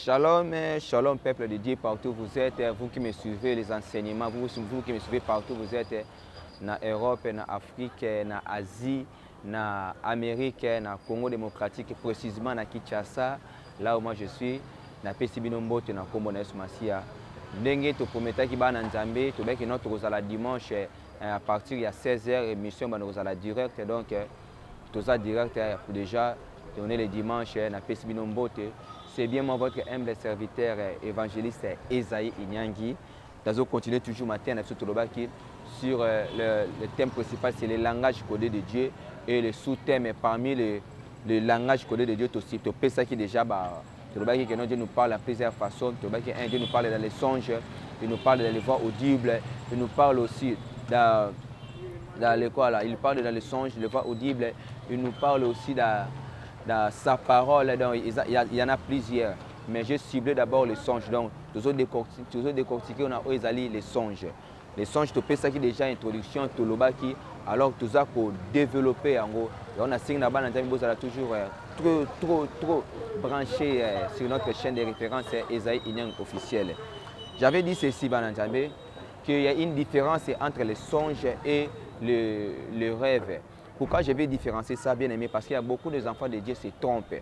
Shalom, shalom peuple de Dieu partout vous êtes, vous qui me suivez les enseignements, vous qui me suivez partout vous êtes, na Europe, na Afrique, na Asie, na Amérique, na Congo démocratique, précisément na Kinshasa, là où moi je suis, na Pesibinombo, na Kombo na Masia. Ndenge to prometaki bana Nzambe, to beki notre la dimanche à partir de 16h émission bana la direct donc tout ça direct déjà on est le dimanche na Pesibinombo. C'est bien moi votre humble serviteur évangéliste Esaïe Inyangi. Nous continuer toujours matin sur le thème principal, c'est le langage codé de Dieu et le sous-thème parmi le langage codé de Dieu aussi. Tu peux ça qui déjà Dieu nous parle à plusieurs façons. Dieu nous parle dans les songes, il nous parle dans les voix audibles, il nous parle aussi dans les quoi là, il parle dans les songes, les voix audibles, il nous parle aussi dans sa parole, donc, il y en a plusieurs. Mais j'ai ciblé d'abord les songes. Donc, toujours décortiquer, on a les songes. Les songes, tu peux ça qui déjà introduction, tu l'as qui, alors tout ça pour développer en gros. Et on a signé là-bas, on a toujours trop branché sur notre chaîne de référence Esaïe Inyang officiel. J'avais dit ceci, qu'il y a une différence entre les songes et le rêve. Pourquoi je vais différencier ça, bien aimé? Parce qu'il y a beaucoup d'enfants de Dieu qui se trompent.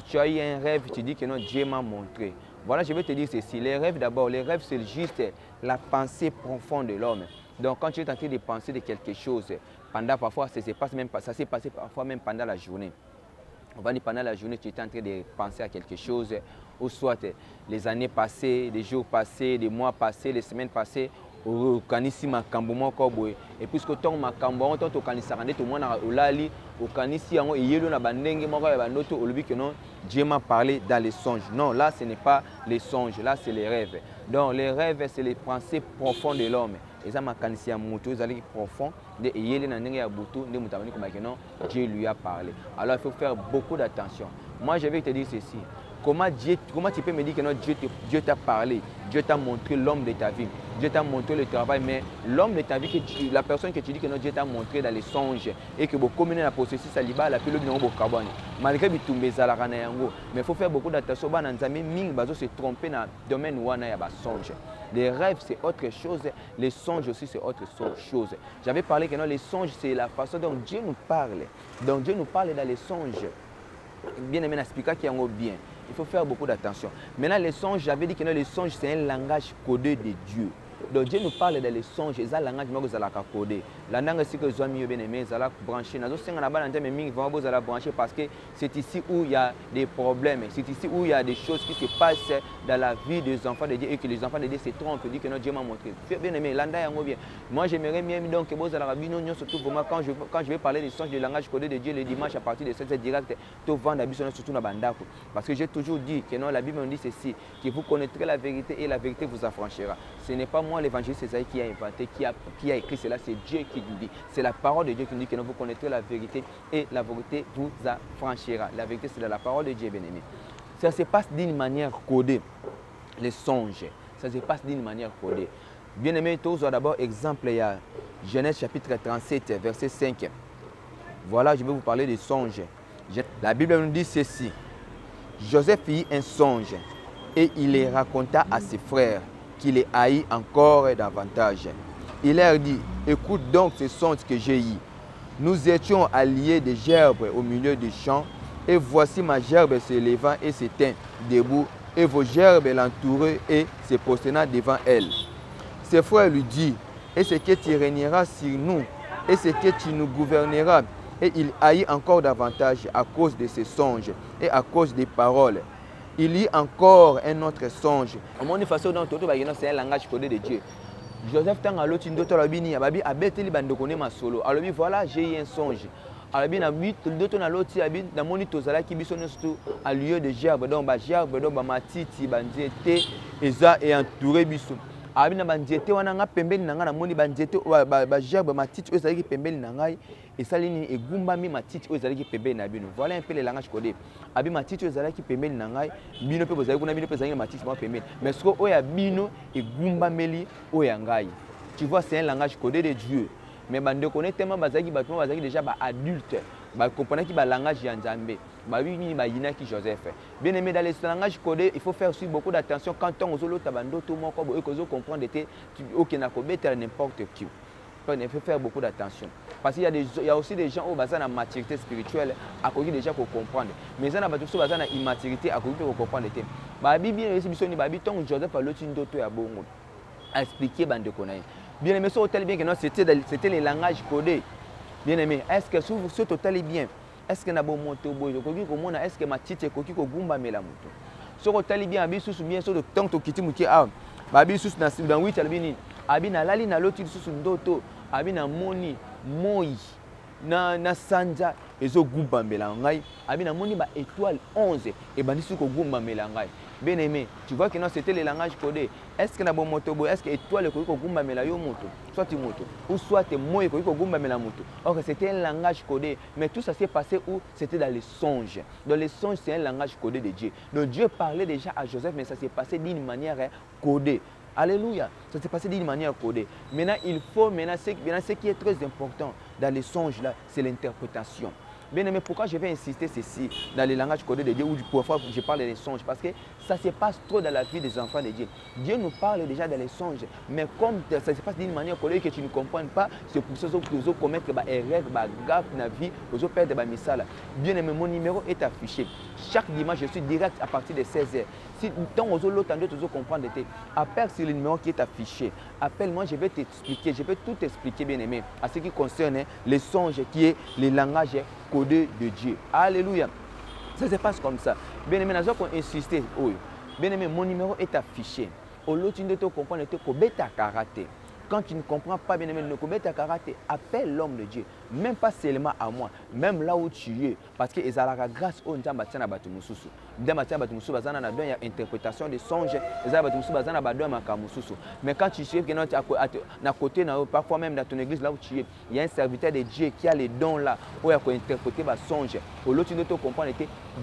Tu as eu un rêve, tu dis que non, Dieu m'a montré. Voilà, je vais te dire ceci. Les rêves d'abord, les rêves c'est juste la pensée profonde de l'homme. Donc quand tu es en train de penser de quelque chose, pendant parfois, ça s'est passé parfois même pendant la journée. On va dire pendant la journée, tu es en train de penser à quelque chose, ou soit les années passées, les jours passés, les mois passés, les semaines passées. Okanisi makambo moko boye et puisque ton makambo on to kanisaka ndeto mwana olali okanisi yango eyelo na bandenge moko ya bandoto olobi que non Dieu m'a parlé dans les songes. Non, là ce n'est pas les songes, là c'est les rêves. Donc les rêves c'est les pensées profondes de l'homme. Et ça makanisi ya mutu ezali profond de eyele na ndenge ya butu nde mutabani ko que non Dieu lui a parlé. Alors il faut faire beaucoup d'attention. Moi je vais te dire ceci. Comment tu peux me dire que non, Dieu t'a parlé, Dieu t'a montré l'homme de ta vie, Dieu t'a montré le travail, mais l'homme de ta vie, la personne que tu dis que non, Dieu t'a montré dans les songes et que vous communez la processus à l'Iba, la pilule de carbone. Malgré que tu mais il faut faire beaucoup d'attention. Se tromper dans le domaine où on a des songes. Les rêves, c'est autre chose, les songes aussi, c'est autre chose. J'avais parlé que non, les songes, c'est la façon dont Dieu nous parle. Donc Dieu nous parle dans les songes. Bien aimé, expliquer qui est bien. Il faut faire beaucoup d'attention. Maintenant, les songes, j'avais dit que non, les songes, c'est un langage codé de Dieu. Donc Dieu nous parle dans les songes, c'est un langage que vous allez coder. La langue c'est que vous avez bien aimé, vous allez brancher. Vous allez brancher parce que c'est ici où il y a des problèmes. C'est ici où il y a des choses qui se passent dans la vie des enfants de Dieu et que les enfants de Dieu se trompent et disent que non, Dieu m'a montré. Bien aimé, l'anda est bien. Moi, j'aimerais bien donc que vous allez bien, surtout pour moi, quand je vais parler des songes, du langage codé de Dieu le dimanche à partir de 7h direct, tout vendre surtout dans Bandako. Parce que j'ai toujours dit que non, la Bible me dit ceci, que vous connaîtrez la vérité et la vérité vous affranchira. Ce n'est pas moi l'évangéliste Esaïe qui a inventé, qui a écrit cela, c'est Dieu qui nous dit. C'est la parole de Dieu qui nous dit que vous connaîtrez la vérité et la vérité vous affranchira. La vérité, c'est la parole de Dieu, bien-aimé. Ça se passe d'une manière codée, les songes. Ça se passe d'une manière codée. Bien-aimé, tous d'abord exemple, il y a Genèse chapitre 37, verset 5. Voilà, je vais vous parler des songes. La Bible nous dit ceci. Joseph fit un songe et il les raconta à ses frères, qui les haït encore davantage. Il leur dit, écoute donc ce songe que j'ai eu. Nous étions alliés des gerbes au milieu du champ, et voici ma gerbe se levant et s'éteint debout, et vos gerbes l'entouraient et se prosternant devant elle. Ses frères lui disent, est-ce que tu régneras sur nous, est-ce que tu nous gouverneras? Et il haït encore davantage à cause de ses songes et à cause des paroles. Il y a encore un autre songe. Mon façon dont c'est un langage codé de Dieu. Joseph tang alo tindo to labini ababi abeteli bandoko ne masolo. Alobi voilà, j'ai eu un songe. Alobi na bit ndoto na loti abi na moni tozala ki biso surtout à lieu de gerbe donc ba gerbe donc ba matiti banzete eza et entouré biso. Abi na banzete wana nga pembeni na nga na moni banzete ba gerbe matiti ezali ki pembeni na ngai. Et ça, et gumbami matiti ozalaki pembeni na bino. Voilà un peu le langage codé. Abi matiti ozalaki pembeni na ngai, bino pe bozali kuna bino pe zali matiti ma pembeni. Mais ce que oya bino et gumbameli oya ngai. Tu vois, c'est un langage codé de Dieu. Mais bande connaît tellement bazaki batuma bazaki déjà ba adulte. Ba comprendre ki ba langage ya Nzambe. babi ba yinaki Joseph. Bien aimé, dans les langages codés, il faut faire aussi beaucoup d'attention quand on ozolo tabando tout mon corps, que comprendre OK na ko better n'importe qui. Il faut faire beaucoup d'attention. Parce qu'il y a aussi des gens qui ont une maturité spirituelle, à cause déjà pour comprendre. Mais il y a des gens qui ont une immaturité, à cause pour comprendre. La Bible dit que Joseph a l'autre d'auto à bon à expliquer bande connaît. Bien aimé, ça hôtel bien que non, c'était les langages codés. Bien aimé, est-ce que ce hôtel est bien? Est-ce que na bon moto boy? Est-ce que ma tite koki ko gumba mela moto? Ce hôtel est bien, abi sous bien sur le temps to kiti muki ah. Babi sous dans 8 albini. Abi na lali na l'autre sous ndoto. Abi na moni moi na sanja ezo gumba mela ngai. Abi na moni ba étoile 11 et bandi sous ko gumba mela ngai. Bien aimé, tu vois que non, c'était les langages codés. Est-ce que na bon moto boy? Est-ce que étoile ko gumba mela yo moto? Soit moto ou soit moi ko gumba mela moto. Or c'était un langage codé, mais tout ça s'est passé où? C'était dans les songes. Dans les songes, c'est un langage codé de Dieu. Donc Dieu parlait déjà à Joseph, mais ça s'est passé d'une manière codée. Alléluia. Ça s'est passé d'une manière codée. Maintenant, il faut, ce qui est très important dans les songes là, c'est l'interprétation. Bien aimé, pourquoi je vais insister ceci dans les langages codés de Dieu ou parfois je parle des songes? Parce que ça se passe trop dans la vie des enfants de Dieu. Dieu nous parle déjà dans les songes, mais comme ça se passe d'une manière codée que tu ne comprends pas, c'est pour ça que tu commettre des erreurs, des gaffes dans la vie, tu perdre des misales. Bien aimé, mon numéro est affiché. Chaque dimanche, je suis direct à partir de 16h. Si tant aux autres, tu comprendre, appelle sur le numéro qui est affiché. Appelle-moi, je vais t'expliquer, je vais tout expliquer, bien aimé, à ce qui concerne les songes, qui est les langages codés de Dieu. Alléluia. Ça se passe comme ça. Bien aimé, nous avons insisté. Bien aimé, mon numéro est affiché. Au lieu de te comprendre, tu as karaté. Quand tu ne comprends pas, bien aimé, ne karaté, appelle l'homme de Dieu. Même pas seulement à moi, même là où tu es. Parce que ils ont la grâce au Ndamba Tiana Batumususu. Ndamba Tiana Batumususu, bazana na donne interprétation des songes. Ils ont Batumususu, bazana badon makamususu. Mais quand tu sais que non, à côté, parfois même dans ton église, là où tu es, il y a un serviteur de Dieu qui a les dons là, où il a interprété les songes. Au lieu de te comprendre,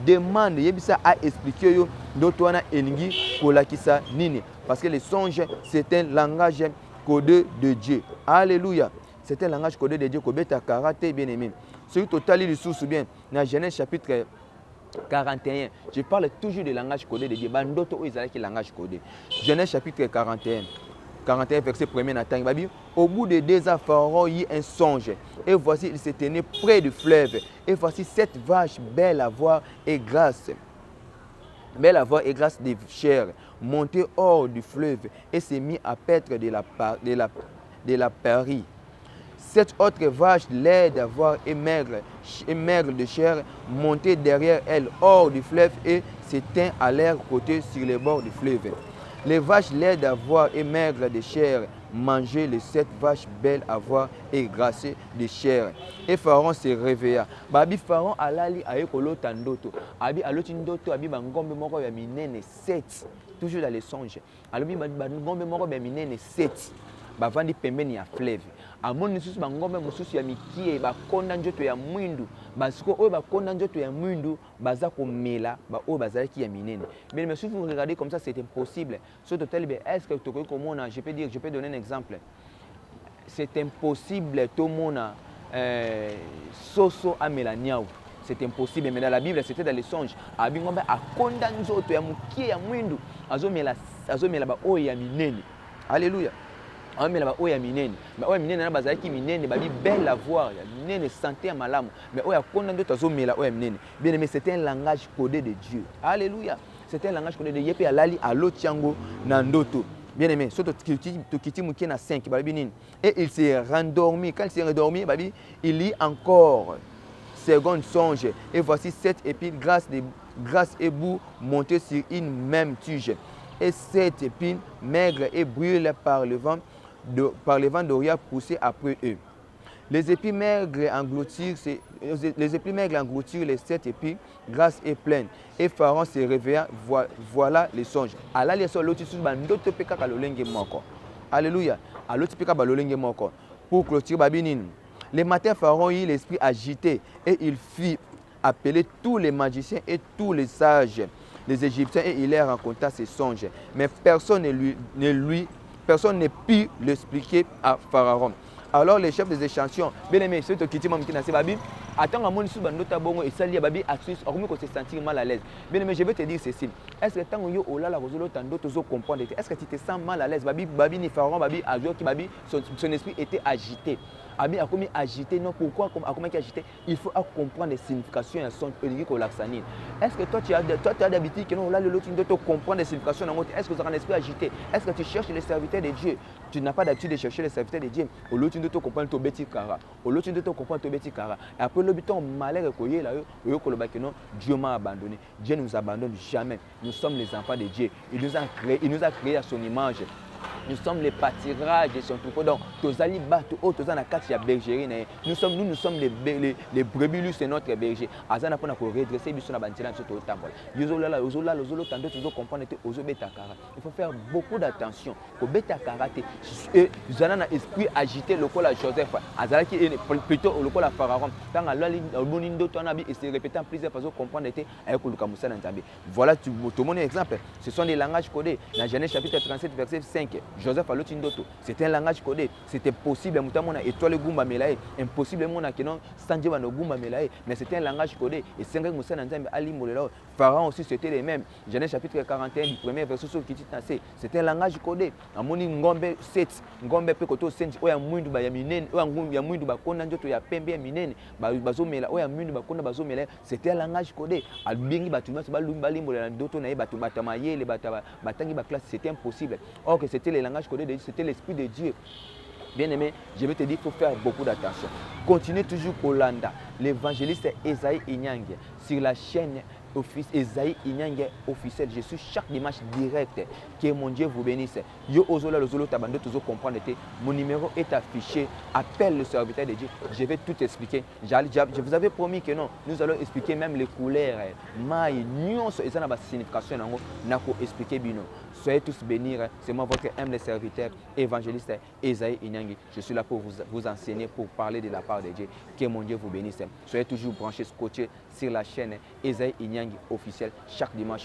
demande, il y a ça à expliquer, d'autres on a engi pour la kisa nini. Parce que les songes, c'est un langage codé de Dieu. Alléluia. C'est un langage codé de Dieu. Kobeta karaté, bien aimé. Celui total, il sous bien. Dans Genèse chapitre 41, je parle toujours du langage codé de Dieu. Bandoto qui langage codé. Genèse chapitre 41. 41 verset 1er Nathan. Au bout de 2 ans, Pharaon eut un songe. Et voici, il se tenait près du fleuve. Et voici 7 vaches belles à voir et grasses. Belle à voir et grâce des chairs, monté hors du fleuve et s'est mis à paître de la prairie. 7 autres vaches laides à voir et maigres de chair, montées derrière elles hors du fleuve et s'éteint à leur côté sur les bords du fleuve. Les vaches laides à voir et maigres de chair mangeaient les 7 vaches belles à voir et grassées de chair. Et Pharaon se réveilla. Babi Pharaon alali aekolo tandoto. Abi aloti ndoto abi bangombe moko ya minene 7. Toujours dans les songes. Alobi bangombe moko ya minene 7. Bavandi pembeni ya fleuve. Amoni susu bangombe mususu ya mikie bakonda njoto ya mwindu. Basiko oyo bakonda njoto ya mwindu baza komela ba oyo bazalaki ya minene. Mais si vous regardez comme ça, c'est impossible. Sur total, est-ce que tu peux comment je peux donner un exemple. C'est impossible tout le monde soso amela niao. C'est impossible, mais dans la Bible, c'était dans les songes. Abingombe akonda njoto ya mukie ya mwindu. Azomela ba oyo ya minene. Alléluia. Mais oya minene na bazaki minene babi belle à voir ya minene santé à malamu mais oya konda ndo tazomela oya minene. Bien aimé, c'est un langage codé de Dieu. Alléluia. C'est un langage codé de Dieu. Yepe alali alotiango na ndoto. Bien aimé, soto kiti mukie na 5 babi nini. Et il s'est rendormi. Quand il s'est rendormi, babi il lit encore second songe et voici 7 épines grâce et boue montées sur une même tige et 7 épines maigres et brûlées par le vent d'Orient poussé après eux. Les épines maigres engloutirent les 7 épines grasses et pleines. Et Pharaon se réveilla, voilà les songes. Alléluia. Pour clôturer Babinin. Le matin, Pharaon eut l'esprit agité et il fit appeler tous les magiciens et tous les sages, les Égyptiens, et il leur raconta ses songes. Mais personne ne put l'expliquer à Pharaon. Alors les chefs des échantillons, bien aimé, ceux qui t'ont dit, Attends, mon sous bandota bongo et ça lié babi astuce, on peut se sentir mal à l'aise. Bien mais je vais te dire ceci. Est-ce que tant yo ola la rosolo tando tozo comprendre, est-ce que tu te sens mal à l'aise? Babi ni pharaon, babi ajo qui babi son esprit était agité. Abi a commis agité, non pourquoi a commis agité? Il faut comprendre les significations et son unique au laxanine. Est-ce que toi tu as d'habitude que non là le lot tu dois comprendre les significations dans est-ce que tu as un esprit agité? Est-ce que tu cherches les serviteurs de Dieu? Tu n'as pas d'habitude de chercher les serviteurs de Dieu. Au lot tu dois comprendre ton bêtis cara. Au lot tu dois comprendre ton bêtis cara. Et après le but malheur que là que non Dieu m'a abandonné. Dieu ne nous abandonne jamais. Nous sommes les enfants de Dieu. Il nous a créé à son image. Nous sommes les pâtirages de son troupeau. Donc, tozali bato o tozana kati ya bergerie. Nous sommes les brebis c'est notre berger. Azana pona ko redresser biso na bantina biso to tambola. Yozolo tando tozo comprendre te ozo beta kara. Il faut faire beaucoup d'attention. Ko beta karaté. Et zana na esprit agité lokola Joseph. Azala qui plutôt lokola Pharaon. Tant alali monindo to na bi et se répétant plusieurs fois comprendre te ayeko luka musana nzambe. Voilà tout mon exemple. Ce sont des langages codés. Dans Genèse chapitre 37 verset 5. Joseph a l'autindoto. C'était un langage codé. C'était possible. Étoile gumba melaye. Impossible mon akinon sanjeba no gumba melaye. Mais c'était un langage codé. Et c'est un nzambe ali molelo. Pharaon aussi c'était les mêmes. Genèse chapitre 41 du premier verset sur qui dit c'était un langage codé. Amoni ngombe 7. Ngombe pe koto senji oya mwindu ba ya minene. Oya ngumbi ya mwindu ba konda njoto ya pembe ya minene. Bazomela oya mwindu ba konda bazomela. C'était un langage codé. Albingi batuma ba lumba limbola ndoto na yeba batamaye le batangi ba classe c'était impossible. Or que c'était les langages codés de Dieu, c'était l'esprit de Dieu. Bien aimé, je vais te dire, il faut faire beaucoup d'attention. Continuez toujours Kolanda, l'évangéliste Esaïe Inyange, sur la chaîne Esaïe Inyange officielle. Je suis chaque dimanche direct. Que mon Dieu vous bénisse. Yo ozola lozolo tabando toujours comprendre. Mon numéro est affiché. Appelle le serviteur de Dieu. Je vais tout expliquer. Je vous avais promis que non. Nous allons expliquer même les couleurs. Maï, nuance et ça n'a pas de signification. N'a pas expliquer bino. Soyez tous bénis. C'est moi votre humble serviteur, évangéliste Esaïe Inyange. Je suis là pour vous enseigner, pour parler de la part de Dieu. Que mon Dieu vous bénisse. Soyez toujours branchés, scotchés sur la chaîne Esaïe Inyange officielle chaque dimanche.